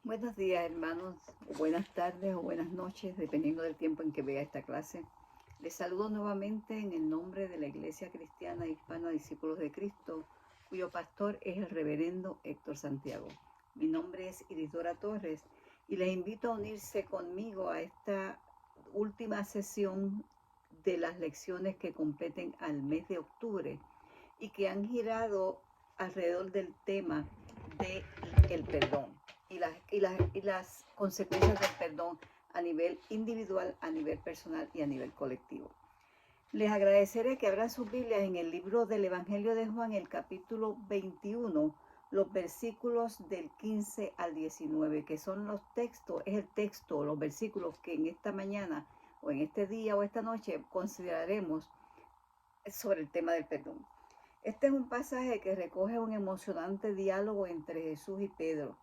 Buenos días, hermanos, o buenas tardes o buenas noches, dependiendo del tiempo en que vea esta clase. Les saludo nuevamente en el nombre de la Iglesia Cristiana Hispana Discípulos de Cristo, cuyo pastor es el reverendo Héctor Santiago. Mi nombre es Irisdora Torres y les invito a unirse conmigo a esta última sesión de las lecciones que competen al mes de octubre y que han girado alrededor del tema del perdón y las consecuencias del perdón a nivel individual, a nivel personal y a nivel colectivo. Les agradeceré que abran sus Biblias en el libro del Evangelio de Juan, el capítulo 21, los versículos del 15 al 19, que son los textos, es el texto, los versículos que en esta mañana o en este día o esta noche consideraremos sobre el tema del perdón. Este es un pasaje que recoge un emocionante diálogo entre Jesús y Pedro.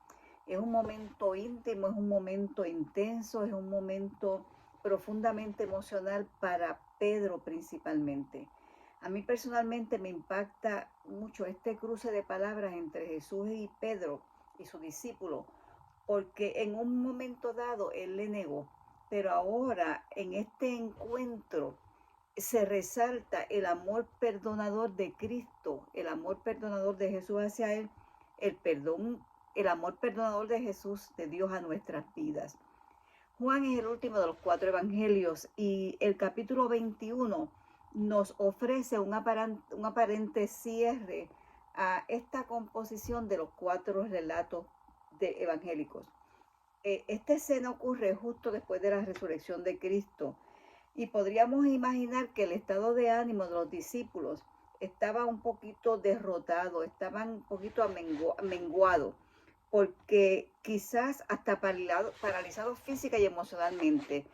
Es un momento íntimo, es un momento intenso, es un momento profundamente emocional para Pedro principalmente. A mí personalmente me impacta mucho este cruce de palabras entre Jesús y Pedro y su discípulo, porque en un momento dado él le negó, pero ahora en este encuentro se resalta el amor perdonador de Cristo, el amor perdonador de Jesús hacia él, el perdón, el amor perdonador de Jesús, de Dios a nuestras vidas. Juan es el último de los 4 evangelios y el capítulo 21 nos ofrece un aparente cierre a esta composición de los 4 relatos evangélicos. Esta escena ocurre justo después de la resurrección de Cristo. Y podríamos imaginar que el estado de ánimo de los discípulos estaba un poquito derrotado, estaban un poquito menguados, porque quizás hasta paralizados física y emocionalmente.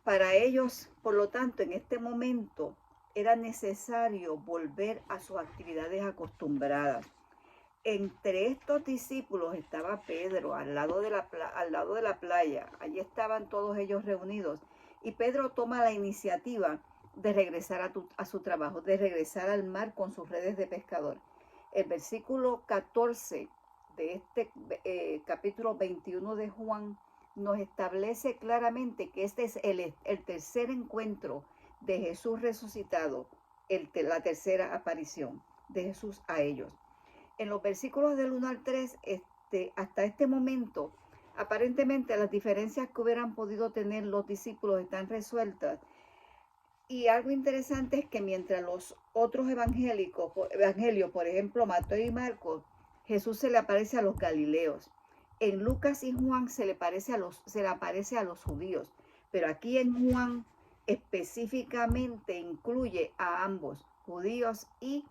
Para ellos, por lo tanto, en este momento era necesario volver a sus actividades acostumbradas. Entre estos discípulos estaba Pedro al lado de la playa. Allí estaban todos ellos reunidos. Y Pedro toma la iniciativa de regresar a su trabajo, de regresar al mar con sus redes de pescador. El versículo 14 de este capítulo 21 de Juan nos establece claramente que este es el tercer encuentro de Jesús resucitado, la tercera aparición de Jesús a ellos. En los versículos del 1 al 3, hasta este momento, aparentemente las diferencias que hubieran podido tener los discípulos están resueltas. Y algo interesante es que mientras los otros evangelios, por ejemplo, Mateo y Marcos, Jesús se le aparece a los galileos. En Lucas y Juan se le aparece a los judíos. Pero aquí en Juan específicamente incluye a ambos, judíos y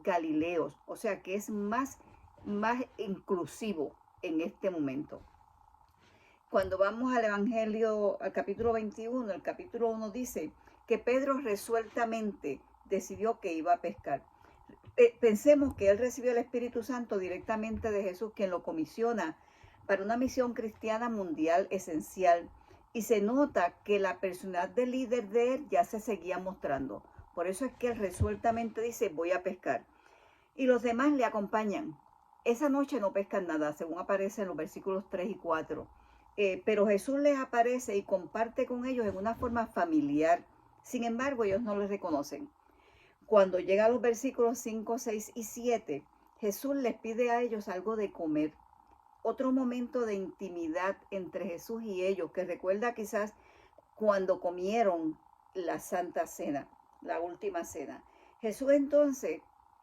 galileos. O sea que es más inclusivo en este momento. Cuando vamos al Evangelio, al capítulo 21, el capítulo 1 dice que Pedro resueltamente decidió que iba a pescar. Pensemos que él recibió el Espíritu Santo directamente de Jesús, quien lo comisiona para una misión cristiana mundial esencial. Y se nota que la personalidad de líder de él ya se seguía mostrando. Por eso es que él resueltamente dice, voy a pescar. Y los demás le acompañan. Esa noche no pescan nada, según aparece en los versículos 3 y 4. Pero Jesús les aparece y comparte con ellos en una forma familiar. Sin embargo, ellos no les reconocen. Cuando llega a los versículos 5, 6 y 7, Jesús les pide a ellos algo de comer. Otro momento de intimidad entre Jesús y ellos, que recuerda quizás cuando comieron la Santa Cena, la última cena. Jesús entonces,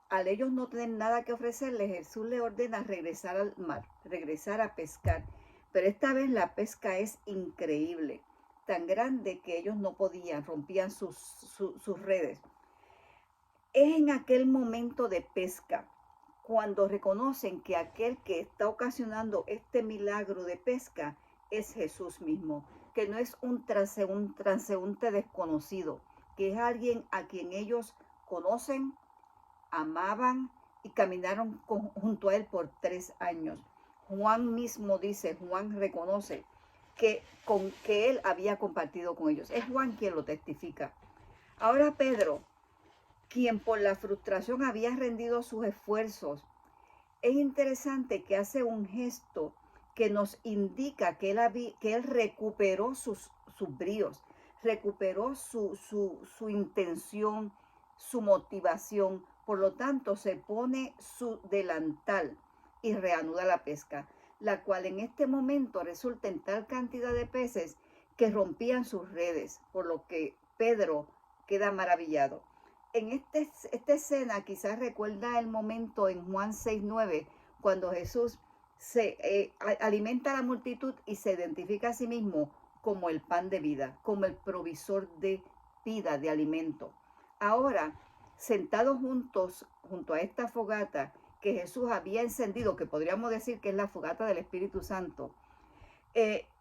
al ellos no tener nada que ofrecerles, Jesús les ordena regresar al mar, regresar a pescar. Pero esta vez la pesca es increíble, tan grande que ellos no podían, rompían sus redes. Es en aquel momento de pesca, cuando reconocen que aquel que está ocasionando este milagro de pesca es Jesús mismo, que no es un transeúnte desconocido, que es alguien a quien ellos conocen, amaban y caminaron junto a él por 3 años. Juan mismo dice, Juan reconoce que él había compartido con ellos. Es Juan quien lo testifica. Ahora Pedro, quien por la frustración había rendido sus esfuerzos, es interesante que hace un gesto que nos indica que él recuperó sus bríos, recuperó su intención, su motivación. Por lo tanto, se pone su delantal y reanuda la pesca, la cual en este momento resulta en tal cantidad de peces que rompían sus redes, por lo que Pedro queda maravillado. En esta escena quizás recuerda el momento en Juan 6:9, cuando Jesús se alimenta a la multitud y se identifica a sí mismo como el pan de vida, como el provisor de vida, de alimento. Ahora, sentados junto a esta fogata que Jesús había encendido, que podríamos decir que es la fogata del Espíritu Santo,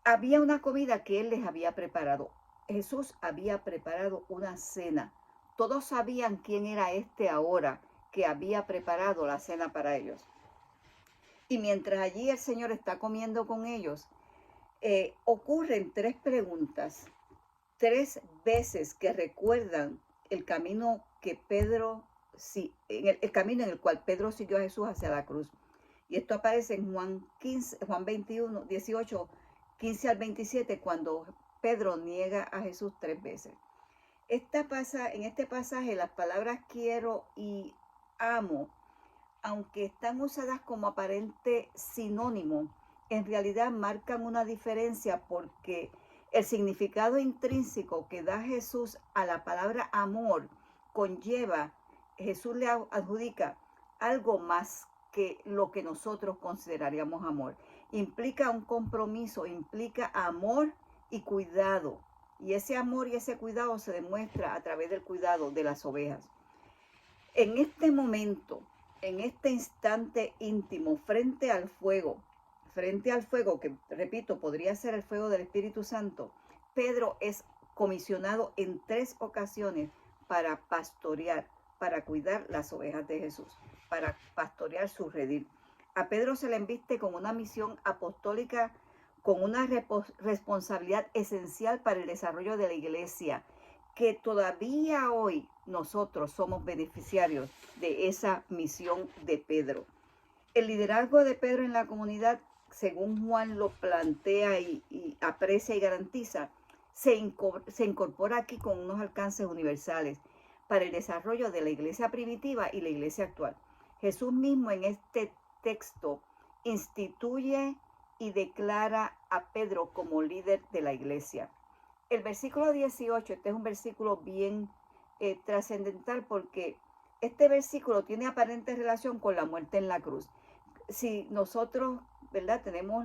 había una comida que él les había preparado. Jesús había preparado una cena. Todos sabían quién era este ahora que había preparado la cena para ellos. Y mientras allí el Señor está comiendo con ellos, ocurren 3 preguntas, 3 veces que recuerdan el camino que Pedro, el camino en el cual Pedro siguió a Jesús hacia la cruz. Y esto aparece en Juan 21, 18, 15 al 27, cuando Pedro niega a Jesús 3 veces. En este pasaje las palabras quiero y amo, aunque están usadas como aparente sinónimo, en realidad marcan una diferencia, porque el significado intrínseco que da Jesús a la palabra amor Jesús le adjudica algo más que lo que nosotros consideraríamos amor. Implica un compromiso, implica amor y cuidado. Y ese amor y ese cuidado se demuestra a través del cuidado de las ovejas. En este momento, en este instante íntimo, frente al fuego, que repito, podría ser el fuego del Espíritu Santo, Pedro es comisionado en 3 ocasiones para pastorear, para cuidar las ovejas de Jesús, para pastorear su redil. A Pedro se le inviste con una misión apostólica, con una responsabilidad esencial para el desarrollo de la iglesia, que todavía hoy nosotros somos beneficiarios de esa misión de Pedro. El liderazgo de Pedro en la comunidad, según Juan lo plantea y aprecia y garantiza, se incorpora aquí con unos alcances universales para el desarrollo de la iglesia primitiva y la iglesia actual. Jesús mismo en este texto instituye y declara a Pedro como líder de la iglesia. El versículo 18, este es un versículo bien trascendental, porque este versículo tiene aparente relación con la muerte en la cruz. Si nosotros, ¿verdad?, tenemos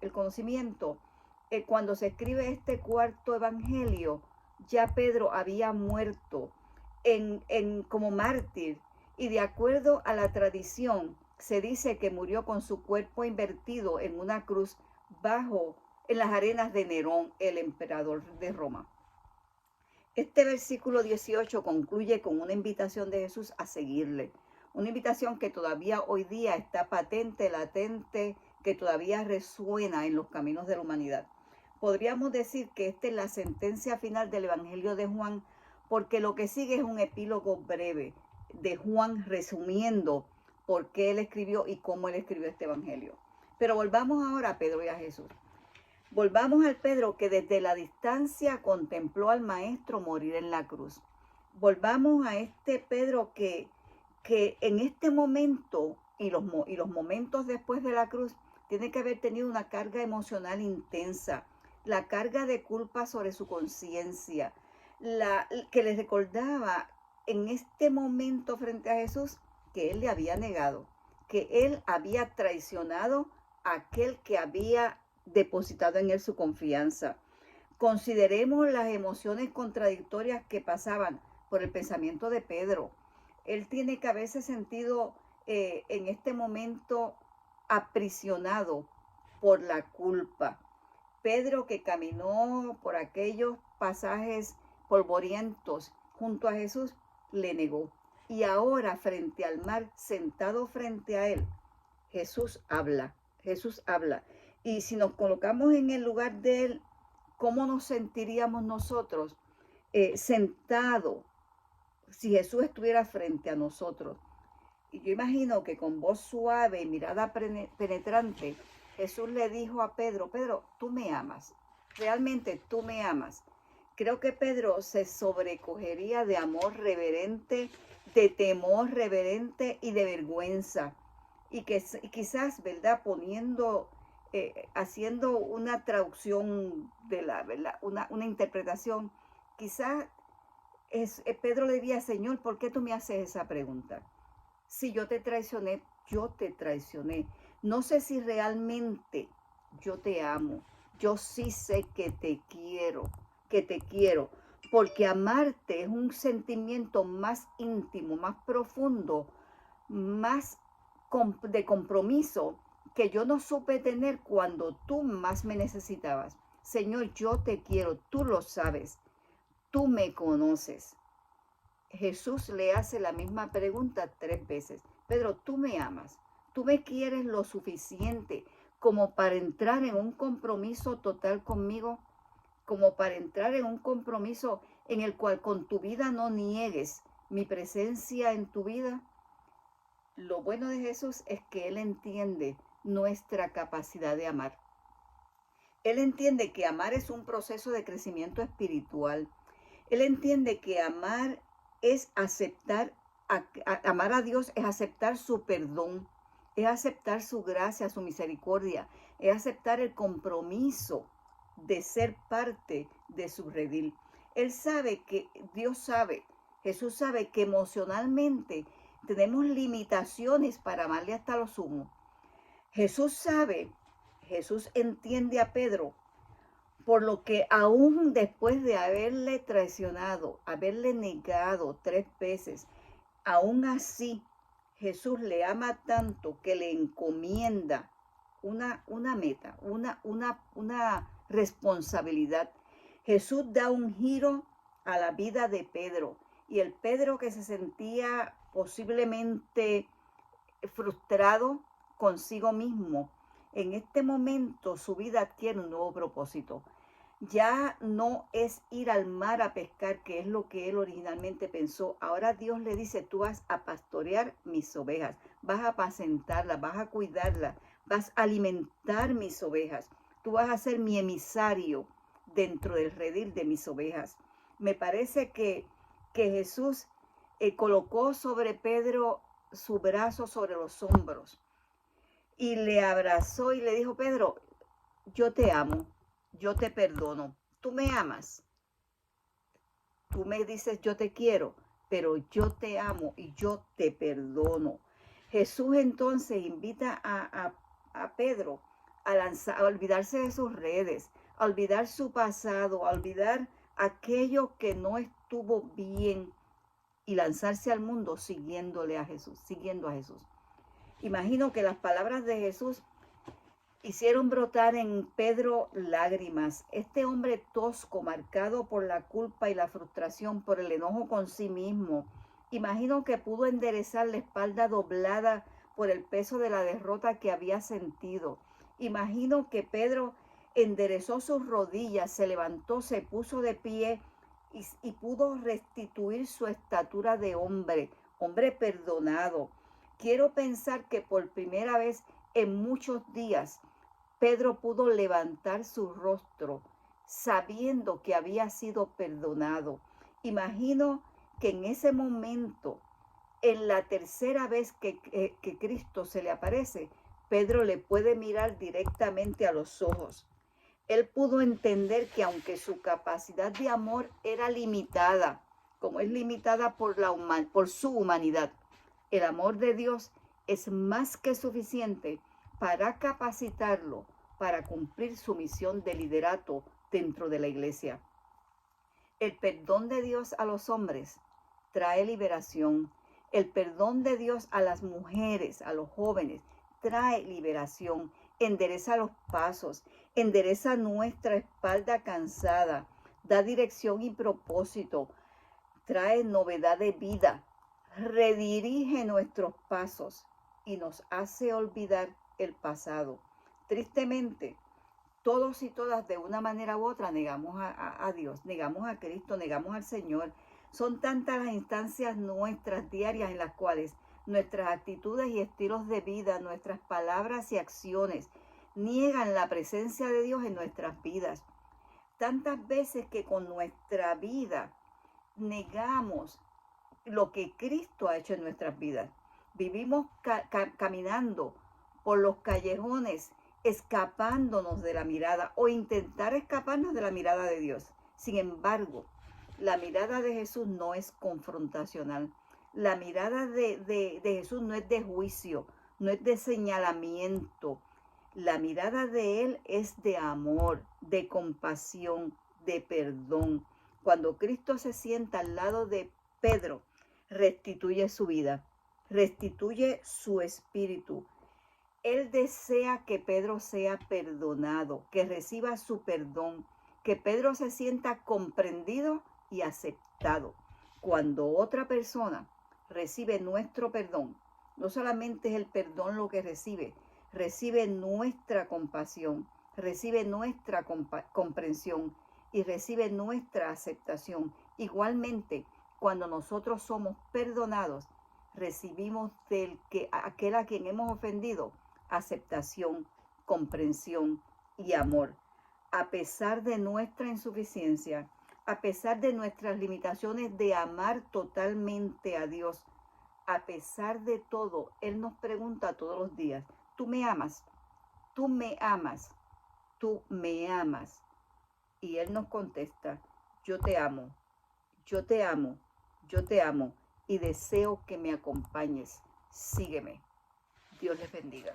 el conocimiento, cuando se escribe este 4.º evangelio, ya Pedro había muerto como mártir, y de acuerdo a la tradición, se dice que murió con su cuerpo invertido en una cruz en las arenas de Nerón, el emperador de Roma. Este versículo 18 concluye con una invitación de Jesús a seguirle. Una invitación que todavía hoy día está patente, latente, que todavía resuena en los caminos de la humanidad. Podríamos decir que esta es la sentencia final del Evangelio de Juan, porque lo que sigue es un epílogo breve de Juan resumiendo por qué él escribió y cómo él escribió este Evangelio. Pero volvamos ahora a Pedro y a Jesús. Volvamos al Pedro que desde la distancia contempló al Maestro morir en la cruz. Volvamos a este Pedro que en este momento y los momentos después de la cruz tiene que haber tenido una carga emocional intensa, la carga de culpa sobre su conciencia, que le recordaba en este momento frente a Jesús que él le había negado, que él había traicionado a aquel que había depositado en él su confianza. Consideremos las emociones contradictorias que pasaban por el pensamiento de Pedro. Él tiene que haberse sentido en este momento aprisionado por la culpa. Pedro, que caminó por aquellos pasajes polvorientos junto a Jesús, le negó. Y ahora, frente al mar, sentado frente a él, Jesús habla. Y si nos colocamos en el lugar de él, ¿cómo nos sentiríamos nosotros sentado si Jesús estuviera frente a nosotros? Y yo imagino que con voz suave y mirada penetrante, Jesús le dijo a Pedro, Pedro, tú me amas, realmente tú me amas. Creo que Pedro se sobrecogería de amor reverente, de temor reverente y de vergüenza. Y que y quizás, ¿verdad? Haciendo una traducción de la, ¿verdad? Una interpretación, quizás Pedro le diría, Señor, ¿por qué tú me haces esa pregunta? Si yo te traicioné, yo te traicioné. No sé si realmente yo te amo. Yo sí sé que te quiero, porque amarte es un sentimiento más íntimo, más profundo, más de compromiso que yo no supe tener cuando tú más me necesitabas. Señor, yo te quiero, tú lo sabes, tú me conoces. Jesús le hace la misma pregunta 3 veces. Pedro, tú me amas, tú me quieres lo suficiente como para entrar en un compromiso total conmigo, como para entrar en un compromiso en el cual con tu vida no niegues mi presencia en tu vida. Lo bueno de Jesús es que Él entiende nuestra capacidad de amar. Él entiende que amar es un proceso de crecimiento espiritual. Él entiende que amar es aceptar, amar a Dios es aceptar su perdón, es aceptar su gracia, su misericordia, es aceptar el compromiso de ser parte de su redil. Él sabe que, Dios sabe, Jesús sabe que emocionalmente tenemos limitaciones para amarle hasta lo sumo. Jesús sabe, Jesús entiende a Pedro, por lo que aún después de haberle traicionado, haberle negado 3 veces, aún así Jesús le ama tanto que le encomienda una meta, una responsabilidad. Jesús da un giro a la vida de Pedro, y el Pedro que se sentía posiblemente frustrado consigo mismo, en este momento su vida adquiere un nuevo propósito. Ya no es ir al mar a pescar, que es lo que él originalmente pensó. Ahora Dios le dice, tú vas a pastorear mis ovejas, vas a apacentarlas, vas a cuidarlas, vas a alimentar mis ovejas, tú vas a ser mi emisario dentro del redil de mis ovejas. Me parece que Jesús colocó sobre Pedro su brazo sobre los hombros y le abrazó y le dijo, Pedro, yo te amo, yo te perdono, tú me amas, tú me dices yo te quiero, pero yo te amo y yo te perdono. Jesús entonces invita a Pedro a olvidarse de sus redes, a olvidar su pasado, a olvidar aquello que no estuvo bien y lanzarse al mundo siguiéndole a Jesús, siguiendo a Jesús. Imagino que las palabras de Jesús hicieron brotar en Pedro lágrimas. Este hombre tosco, marcado por la culpa y la frustración, por el enojo con sí mismo, imagino que pudo enderezar la espalda doblada por el peso de la derrota que había sentido. Imagino que enderezó sus rodillas, se levantó, se puso de pie y pudo restituir su estatura de hombre, hombre perdonado. Quiero pensar que por primera vez en muchos días Pedro pudo levantar su rostro sabiendo que había sido perdonado. Imagino que en ese momento, en la tercera vez que Cristo se le aparece, Pedro le puede mirar directamente a los ojos. Él pudo entender que aunque su capacidad de amor era limitada, como es limitada por su humanidad, el amor de Dios es más que suficiente para capacitarlo para cumplir su misión de liderato dentro de la iglesia. El perdón de Dios a los hombres trae liberación. El perdón de Dios a las mujeres, a los jóvenes, trae liberación. Endereza los pasos, endereza nuestra espalda cansada, da dirección y propósito, trae novedad de vida, redirige nuestros pasos y nos hace olvidar el pasado. Tristemente, todos y todas de una manera u otra negamos a Dios, negamos a Cristo, negamos al Señor. Son tantas las instancias nuestras diarias en las cuales nuestras actitudes y estilos de vida, nuestras palabras y acciones niegan la presencia de Dios en nuestras vidas. Tantas veces que con nuestra vida negamos lo que Cristo ha hecho en nuestras vidas. Vivimos caminando por los callejones, escapándonos de la mirada o intentar escaparnos de la mirada de Dios. Sin embargo, la mirada de Jesús no es confrontacional. La mirada de Jesús no es de juicio, no es de señalamiento. La mirada de Él es de amor, de compasión, de perdón. Cuando Cristo se sienta al lado de Pedro, restituye su vida, restituye su espíritu. Él desea que Pedro sea perdonado, que reciba su perdón, que Pedro se sienta comprendido y aceptado. Cuando otra persona recibe nuestro perdón, no solamente es el perdón lo que recibe nuestra compasión, recibe nuestra comprensión y recibe nuestra aceptación. Igualmente, cuando nosotros somos perdonados, recibimos aquel a quien hemos ofendido aceptación, comprensión y amor. A pesar de nuestra insuficiencia, a pesar de nuestras limitaciones de amar totalmente a Dios, a pesar de todo, Él nos pregunta todos los días, ¿tú me amas? ¿Tú me amas? ¿Tú me amas? Y Él nos contesta, yo te amo, yo te amo, yo te amo y deseo que me acompañes. Sígueme. Dios les bendiga.